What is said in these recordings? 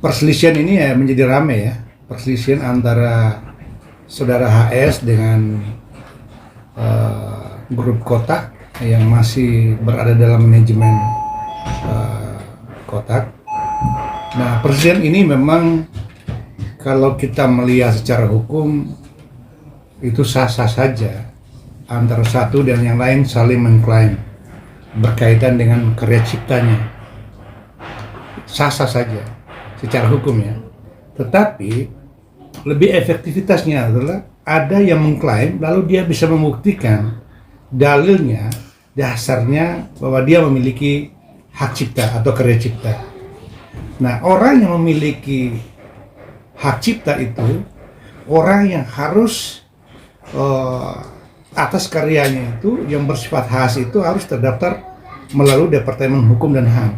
perselisihan ini ya menjadi ramai ya, perselisihan antara saudara HS dengan grup Kotak yang masih berada dalam manajemen Kotak. Nah, perselisihan ini memang kalau kita melihat secara hukum itu sah-sah saja antara satu dan yang lain saling mengklaim berkaitan dengan karya ciptanya, sah-sah saja secara hukum ya. Tetapi lebih efektivitasnya adalah ada yang mengklaim lalu dia bisa membuktikan dalilnya, dasarnya bahwa dia memiliki hak cipta atau karya cipta. Nah, orang yang memiliki hak cipta itu orang yang harus atas karyanya itu yang bersifat khas itu harus terdaftar melalui Departemen Hukum dan HAM.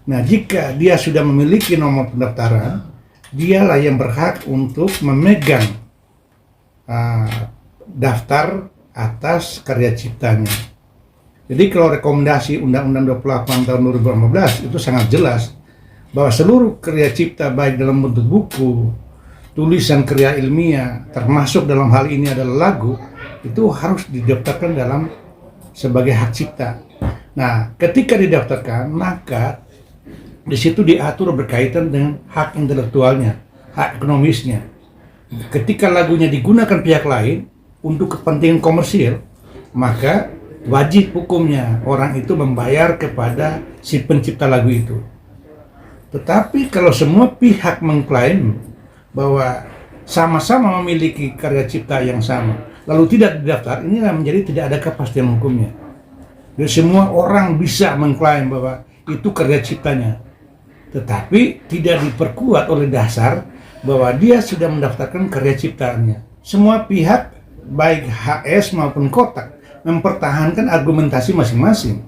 Nah, jika dia sudah memiliki nomor pendaftaran, dialah yang berhak untuk memegang daftar atas karya ciptanya. Jadi kalau rekomendasi Undang-Undang 28 tahun 2015 itu sangat jelas bahwa seluruh karya cipta baik dalam bentuk buku, tulisan karya ilmiah, termasuk dalam hal ini adalah lagu, itu harus didaftarkan dalam sebagai hak cipta. Nah, ketika didaftarkan, maka di situ diatur berkaitan dengan hak intelektualnya, hak ekonomisnya. Ketika lagunya digunakan pihak lain untuk kepentingan komersil, maka wajib hukumnya orang itu membayar kepada si pencipta lagu itu. Tetapi kalau semua pihak mengklaim bahwa sama-sama memiliki karya cipta yang sama, lalu tidak didaftar, inilah menjadi tidak ada kepastian hukumnya. Jadi semua orang bisa mengklaim bahwa itu karya ciptanya, tetapi tidak diperkuat oleh dasar bahwa dia sudah mendaftarkan karya ciptaannya. Semua pihak, baik HS maupun Kotak, mempertahankan argumentasi masing-masing.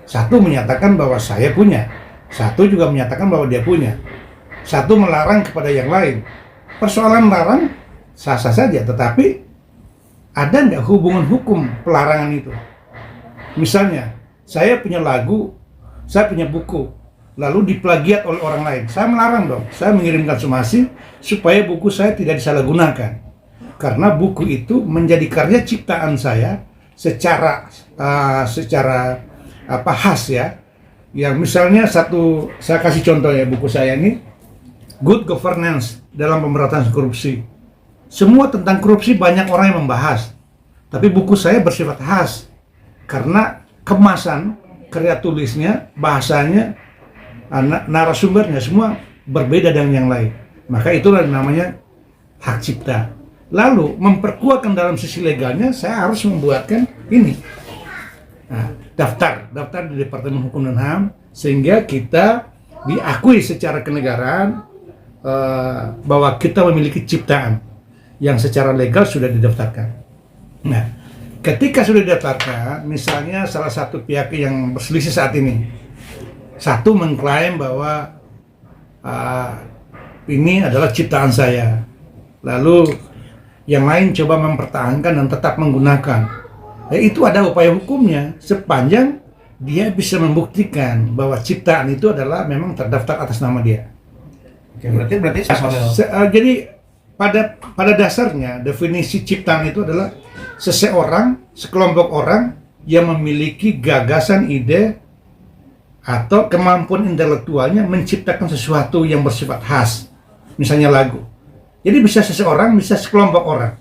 Satu menyatakan bahwa saya punya, satu juga menyatakan bahwa dia punya. Satu melarang kepada yang lain. Persoalan melarang sah-sah saja, tetapi ada nggak hubungan hukum pelarangan itu? Misalnya, saya punya lagu, saya punya buku, lalu diplagiat oleh orang lain. Saya melarang dong, saya mengirimkan somasi supaya buku saya tidak disalahgunakan. Karena buku itu menjadi karya ciptaan saya secara khas ya. Yang misalnya saya kasih contoh ya, buku saya ini Good Governance dalam Pemberantasan Korupsi. Semua tentang korupsi banyak orang yang membahas, tapi buku saya bersifat khas karena kemasan, karya tulisnya, bahasanya, narasumbernya semua berbeda dengan yang lain. Maka itulah namanya hak cipta. Lalu memperkuatkan dalam sisi legalnya, saya harus membuatkan ini. Nah, daftar di Departemen Hukum dan HAM sehingga kita diakui secara kenegaraan bahwa kita memiliki ciptaan yang secara legal sudah didaftarkan. Nah, ketika sudah didaftarkan, misalnya salah satu pihak yang berselisih saat ini, satu mengklaim bahwa ini adalah ciptaan saya, lalu yang lain coba mempertahankan dan tetap menggunakan. Itu ada upaya hukumnya sepanjang dia bisa membuktikan bahwa ciptaan itu adalah memang terdaftar atas nama dia. Oke, berarti jadi pada dasarnya definisi ciptaan itu adalah seseorang, sekelompok orang yang memiliki gagasan, ide atau kemampuan intelektualnya menciptakan sesuatu yang bersifat khas, misalnya lagu. Jadi bisa seseorang, bisa sekelompok orang.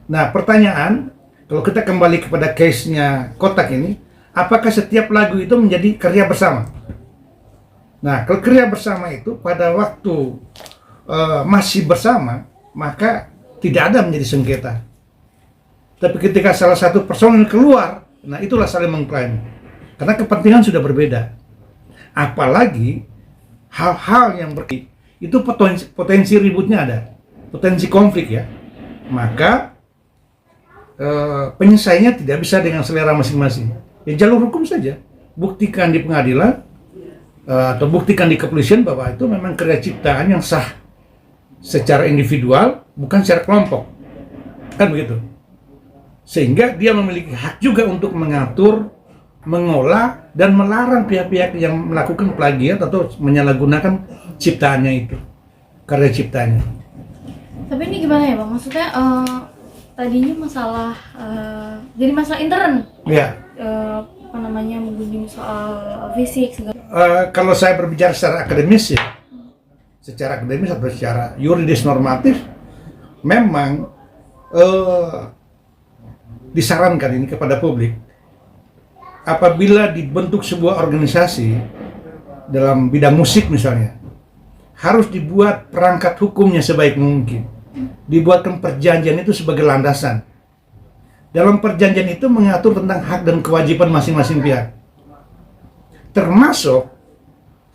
Nah, pertanyaan, kalau kita kembali kepada case-nya Kotak ini, apakah setiap lagu itu menjadi karya bersama? Nah, kalau karya bersama itu pada waktu masih bersama, maka tidak ada menjadi sengketa. Tapi ketika salah satu personil keluar, nah itulah saling mengklaim. Karena kepentingan sudah berbeda. Apalagi hal-hal yang itu potensi ributnya ada, potensi konflik ya. Maka penyelesaiannya tidak bisa dengan selera masing-masing. Ya jalur hukum saja, buktikan di pengadilan atau buktikan di kepolisian bahwa itu memang karya ciptaan yang sah secara individual, bukan secara kelompok, kan begitu. Sehingga dia memiliki hak juga untuk mengatur, mengolah dan melarang pihak-pihak yang melakukan plagiat atau menyalahgunakan ciptaannya itu, karya ciptanya. Tapi ini gimana ya Bang? Maksudnya tadinya masalah jadi masalah intern. Ya. Apa namanya, menggunjing soal fisik segala. Kalau saya berbicara secara akademis ya, secara akademis atau secara yuridis normatif, memang disarankan ini kepada publik, apabila dibentuk sebuah organisasi dalam bidang musik misalnya, harus dibuat perangkat hukumnya sebaik mungkin, dibuatkan perjanjian itu sebagai landasan. Dalam perjanjian itu mengatur tentang hak dan kewajiban masing-masing pihak, termasuk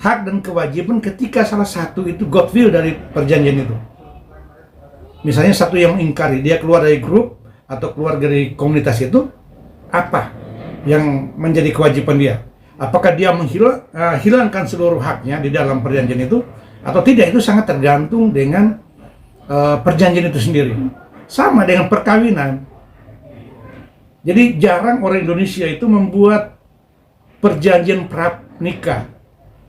hak dan kewajiban ketika salah satu itu godwill dari perjanjian itu. Misalnya satu yang mengingkari, dia keluar dari grup atau keluar dari komunitas itu, apa yang menjadi kewajiban dia? Apakah dia hilangkan seluruh haknya di dalam perjanjian itu atau tidak? Itu sangat tergantung dengan perjanjian itu sendiri. Sama dengan perkawinan. Jadi jarang orang Indonesia itu membuat perjanjian pranikah.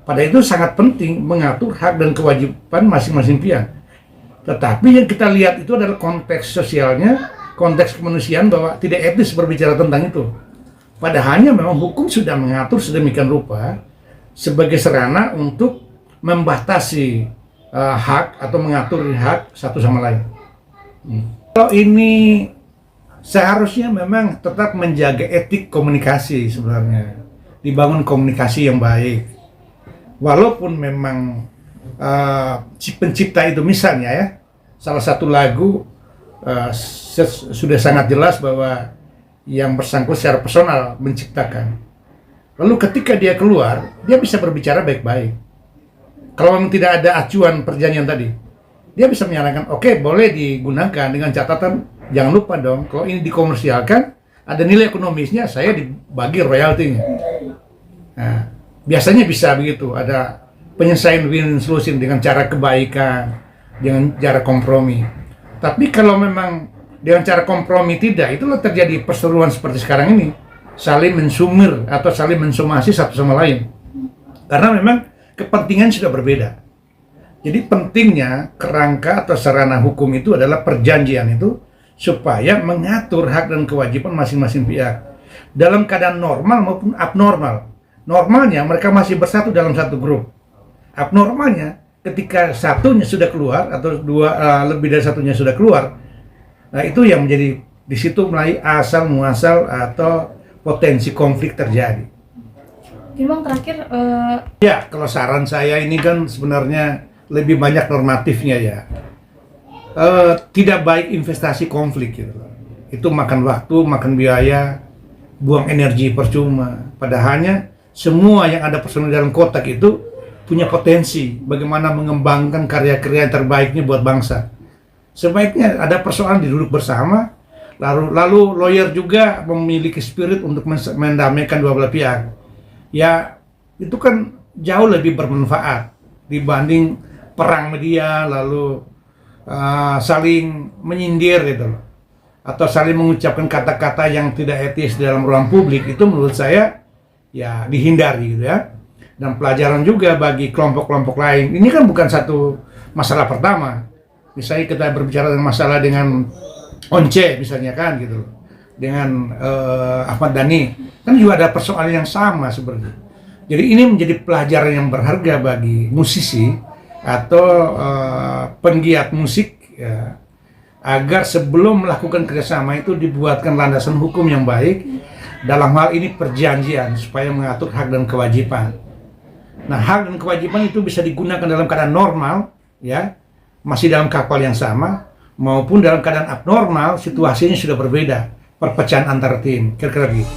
Pada itu sangat penting mengatur hak dan kewajiban masing-masing pihak. Tetapi yang kita lihat itu adalah konteks sosialnya, konteks kemanusiaan, bahwa tidak etis berbicara tentang itu. Padahalnya memang hukum sudah mengatur sedemikian rupa sebagai sarana untuk membatasi hak atau mengatur hak satu sama lain. Kalau ini seharusnya memang tetap menjaga etik komunikasi sebenarnya, dibangun komunikasi yang baik. Walaupun memang si pencipta itu misalnya ya, salah satu lagu sudah sangat jelas bahwa yang bersangkutan secara personal menciptakan. Lalu ketika dia keluar, dia bisa berbicara baik-baik. Kalau memang tidak ada acuan perjanjian tadi, dia bisa menyatakan, oke, boleh digunakan dengan catatan, jangan lupa dong, kalau ini dikomersialkan, ada nilai ekonomisnya, saya dibagi royaltinya. Nah, biasanya bisa begitu, ada penyelesaian win solution dengan cara kebaikan, dengan cara kompromi. Tapi kalau memang dengan cara kompromi tidak, itulah terjadi perseteruan seperti sekarang ini, saling mensumir atau saling mensomasi satu sama lain. Karena memang kepentingan sudah berbeda. Jadi pentingnya kerangka atau sarana hukum itu adalah perjanjian itu, supaya mengatur hak dan kewajiban masing-masing pihak dalam keadaan normal maupun abnormal. Normalnya mereka masih bersatu dalam satu grup. Abnormalnya ketika satunya sudah keluar atau lebih dari satunya sudah keluar, nah itu yang menjadi di situ mulai asal muasal atau potensi konflik terjadi. Jadi Bang terakhir Ya, kalau saran saya ini kan sebenarnya lebih banyak normatifnya ya. Tidak baik investasi konflik gitu. Itu makan waktu, makan biaya, buang energi percuma. Padahalnya semua yang ada personil dalam kotak itu punya potensi bagaimana mengembangkan karya-karya yang terbaiknya buat bangsa. Sebaiknya ada persoalan duduk bersama, lalu lawyer juga memiliki spirit untuk mendamaikan dua belah pihak. Ya, itu kan jauh lebih bermanfaat dibanding perang media, lalu saling menyindir gitu loh, atau saling mengucapkan kata-kata yang tidak etis dalam ruang publik. Itu menurut saya ya dihindari gitu ya. Dan pelajaran juga bagi kelompok-kelompok lain. Ini kan bukan satu masalah pertama. Misalnya kita berbicara dengan masalah dengan Once misalnya kan gitu loh, dengan Ahmad Dhani kan juga ada persoalan yang sama sebenarnya. Jadi ini menjadi pelajaran yang berharga bagi musisi atau penggiat musik ya, agar sebelum melakukan kerjasama itu dibuatkan landasan hukum yang baik, dalam hal ini perjanjian, supaya mengatur hak dan kewajiban. Nah, hak dan kewajiban itu bisa digunakan dalam keadaan normal ya, masih dalam kapal yang sama, maupun dalam keadaan abnormal, situasinya sudah berbeda, perpecahan antar tim, kira-kira gitu.